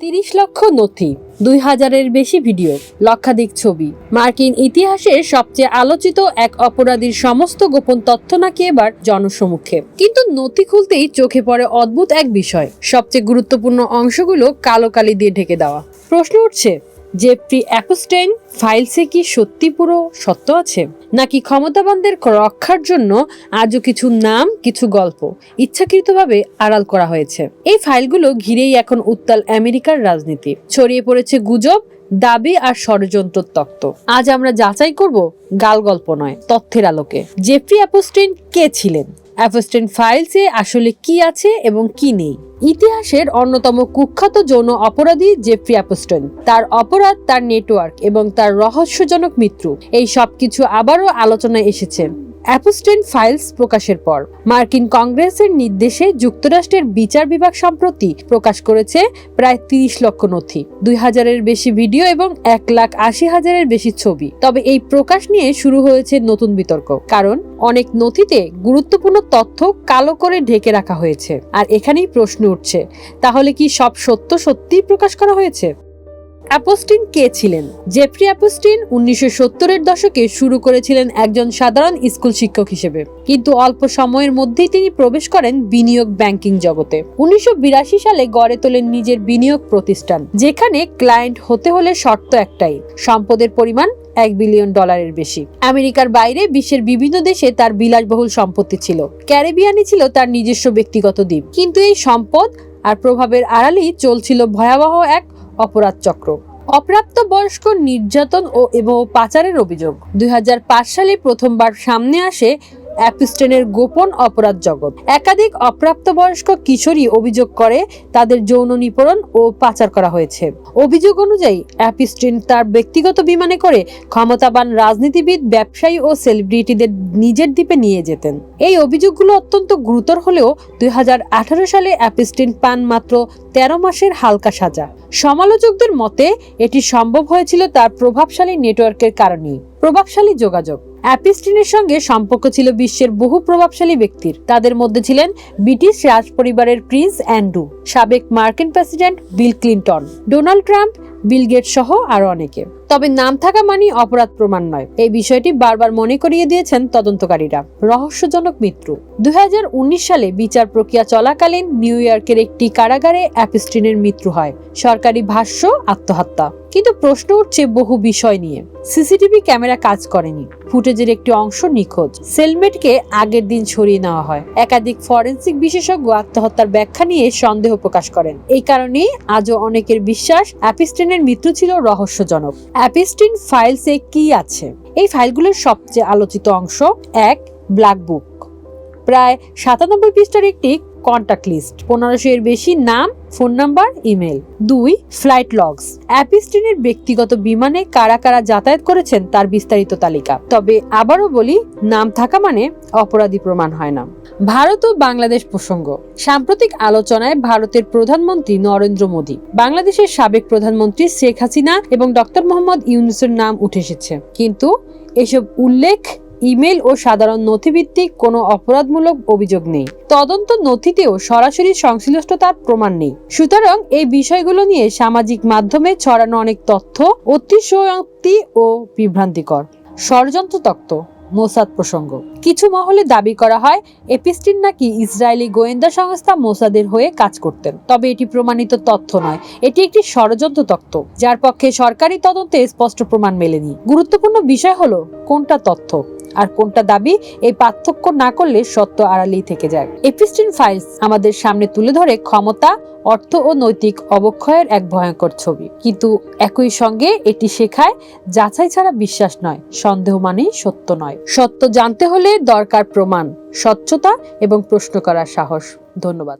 30 লক্ষ নথি, 2000-এর বেশি ভিডিও, লক্ষাধিক ছবি। মার্কিন ইতিহাসের সবচেয়ে আলোচিত এক অপরাধীর সমস্ত গোপন তথ্য নাকি এবার জনসমক্ষে। কিন্তু নথি খুলতেই চোখে পড়ে অদ্ভুত এক বিষয়, সবচেয়ে গুরুত্বপূর্ণ অংশগুলো কালো কালি দিয়ে ঢেকে দেওয়া। প্রশ্ন উঠছে, জেফ্রি অ্যাপস্টাইন ফাইলসে কি সত্যি পুরো সত্য আছে, নাকি ক্ষমতাবানদের রক্ষার জন্য আজও কিছু নাম, কিছু গল্প ইচ্ছাকৃতভাবে আড়াল করা হয়েছে? এই ফাইলগুলো ঘিরেই এখন উত্তাল আমেরিকার রাজনীতি। ছড়িয়ে পড়েছে গুজব, দাবি আর ষড়যন্ত্র তত্ত্ব। আজ আমরা যাচাই করব গাল গল্প নয়, তথ্যের আলোকে, জেফ্রি অ্যাপস্টাইন কে ছিলেন, অ্যাপস্টাইন ফাইলসে আসলে কি আছে এবং কি নেই। ইতিহাসের অন্যতম কুখ্যাত যৌন অপরাধী জেফ্রি অ্যাপস্টাইন, তার অপরাধ, তার নেটওয়ার্ক এবং তার রহস্যজনক মৃত্যু, এই সবকিছু আবারও আলোচনায় এসেছে অ্যাপস্টাইন ফাইলস প্রকাশের পর। মার্কিন কংগ্রেসের নির্দেশে যুক্তরাষ্ট্রের বিচার বিভাগ সম্প্রতি প্রকাশ করেছে প্রায় 30 লক্ষ নথি, 2000-এর বেশি ভিডিও এবং 1,80,000-এর বেশি ছবি। তবে এই প্রকাশ নিয়ে শুরু হয়েছে নতুন বিতর্ক, কারণ অনেক নথিতে গুরুত্বপূর্ণ তথ্য কালো করে ঢেকে রাখা হয়েছে। আর এখানেই প্রশ্ন উঠছে, তাহলে কি সব সত্য সত্যিই প্রকাশ করা হয়েছে? অ্যাপস্টাইন কে ছিলেন? জেফ্রি অ্যাপস্টাইন 1970-এর দশকে শুরু করেছিলেন একজন সাধারণ স্কুল শিক্ষক হিসেবে, কিন্তু অল্প সময়ের মধ্যেই তিনি প্রবেশ করেন বিনিয়োগ ব্যাংকিং জগতে। 1982 সালে গড়ে তোলেন নিজের বিনিয়োগ প্রতিষ্ঠান, যেখানে ক্লায়েন্ট হতে হলে শর্ত একটাই, সম্পদের পরিমাণ $1 বিলিয়ন বেশি। আমেরিকার বাইরে বিশ্বের বিভিন্ন দেশে তার বিলাসবহুল সম্পত্তি ছিল, ক্যারিবিয়ানে ছিল তার নিজস্ব ব্যক্তিগত দ্বীপ। কিন্তু এই সম্পদ আর প্রভাবের আড়ালেই চলছিল ভয়াবহ এক অপরাধ চক্র, অপ্রাপ্ত বয়স্ক নির্যাতন এবং পাচারের অভিযোগ। 2005 সালে প্রথমবার সামনে আসে অ্যাপস্টাইনের গোপন অপরাধ জগৎ। একাধিক অপ্রাপ্তবয়স্ক কিশোরী অভিযোগ করে তাদের যৌন নিপীড়ন ও পাচার করা হয়েছে। অভিযোগ অনুযায়ী অ্যাপস্টাইন তার ব্যক্তিগত বিমানে করে ক্ষমতাবান রাজনীতিবিদ, ব্যবসায়ী ও সেলিব্রিটিদের নিজের দ্বীপে নিয়ে যেতেন। এই অভিযোগগুলো অত্যন্ত গুরুতর হলেও 2018 সালে অ্যাপস্টাইন পান মাত্র 13 মাসের হালকা সাজা। সমালোচকদের মতে এটি সম্ভব হয়েছিল তার প্রভাবশালী নেটওয়ার্কের কারণেই। প্রভাবশালী যোগাযোগ। অ্যাপস্টাইনের সঙ্গে সম্পর্ক ছিল বিশ্বের বহু প্রভাবশালী ব্যক্তির। তাদের মধ্যে ছিলেন ব্রিটিশ রাজ পরিবারের প্রিন্স অ্যান্ড্রু, সাবেক মার্কিন president Bill Clinton, Donald Trump, Bill Gates সহ আরো অনেকে। তবে নাম থাকা মানেই অপরাধ প্রমাণ নয়, এই বিষয়টি বারবার মনে করিয়ে দিয়েছেন তদন্তকারীরা। রহস্যজনক মৃত্যু। 2019 সালে বিচার প্রক্রিয়া চলাকালীন নিউ ইয়র্কের একটি কারাগারে অ্যাপস্টাইনের মৃত্যু হয়। সরকারি ভাষ্য, আত্মহত্যা। কিন্তু প্রশ্ন উঠছে বহু বিষয় নিয়ে। সিসিটিভি ক্যামেরা কাজ করেনি, ফুটেজের একটি অংশ নিখোঁজ, সেলমেটকে আগের দিন সরিয়ে নেওয়া হয়। একাধিক ফরেনসিক বিশেষজ্ঞ আত্মহত্যার ব্যাখ্যা নিয়ে সন্দেহ প্রকাশ করেন। এই কারণেই আজও অনেকের বিশ্বাস অ্যাপস্টাইনের মৃত্যু ছিল রহস্যজনক। অ্যাপস্টাইন ফাইলসে কি আছে? এই ফাইলগুলোর সবচেয়ে আলোচিত অংশ: 1. ব্ল্যাক বুক, প্রায় 97 পৃষ্ঠার একটি কন্টাক্ট লিস্ট, 1500-এর বেশি নাম, phone number, email. 2. Flight logs, অ্যাপস্টাইনের ব্যক্তিগত বিমানে কারা কারা যাতায়াত করেছেন তার বিস্তারিত তালিকা। তবে আবারও বলি, নাম থাকা মানে অপরাধী প্রমাণ হয় না। ভারত ও বাংলাদেশ প্রসঙ্গ। সাম্প্রতিক আলোচনায় ভারতের প্রধানমন্ত্রী নরেন্দ্র মোদী, বাংলাদেশের সাবেক প্রধানমন্ত্রী শেখ হাসিনা এবং ডক্টর মোহাম্মদ ইউনূসের নাম উঠে এসেছে, কিন্তু এসব উল্লেখ ইমেল ও সাধারণ নথিভিত্তিক কোনো অপরাধমূলক অভিযোগ নেই। তদন্ত নথিতেও সরাসরি সংশ্লিষ্টতার প্রমাণ নেই। সুতরাং এই বিষয়গুলো নিয়ে সামাজিক মাধ্যমে ছড়ানো অনেক তথ্য অতিশয়োক্তি ও বিভ্রান্তিকর। ষড়যন্ত্র তত্ত্ব। মোসাদ প্রসঙ্গ। কিছু মহলে দাবি করা হয় অ্যাপস্টাইন নাকি ইসরায়েলি গোয়েন্দা সংস্থা মোসাদের হয়ে কাজ করতেন। তবে এটি প্রমাণিত তথ্য নয়, এটি একটি ষড়যন্ত্র তত্ত্ব, যার পক্ষে সরকারি তদন্তে স্পষ্ট প্রমাণ মেলেনি। গুরুত্বপূর্ণ বিষয় হলো কোনটা তথ্য আর কোনটা দাবি। এই পার্থক্য না করলে সত্য আড়ালেই থেকে যায়। অ্যাপস্টাইন ফাইলস আমাদের সামনে তুলে ধরে ক্ষমতা, অর্থ ও নৈতিক অবক্ষয়ের এক ভয়ঙ্কর ছবি, কিন্তু একই সঙ্গে এটি শেখায় যাচাই ছাড়া বিশ্বাস নয়, সন্দেহ মানেই সত্য নয়। সত্য জানতে হলে দরকার প্রমাণ, স্বচ্ছতা এবং প্রশ্ন করার সাহস। ধন্যবাদ।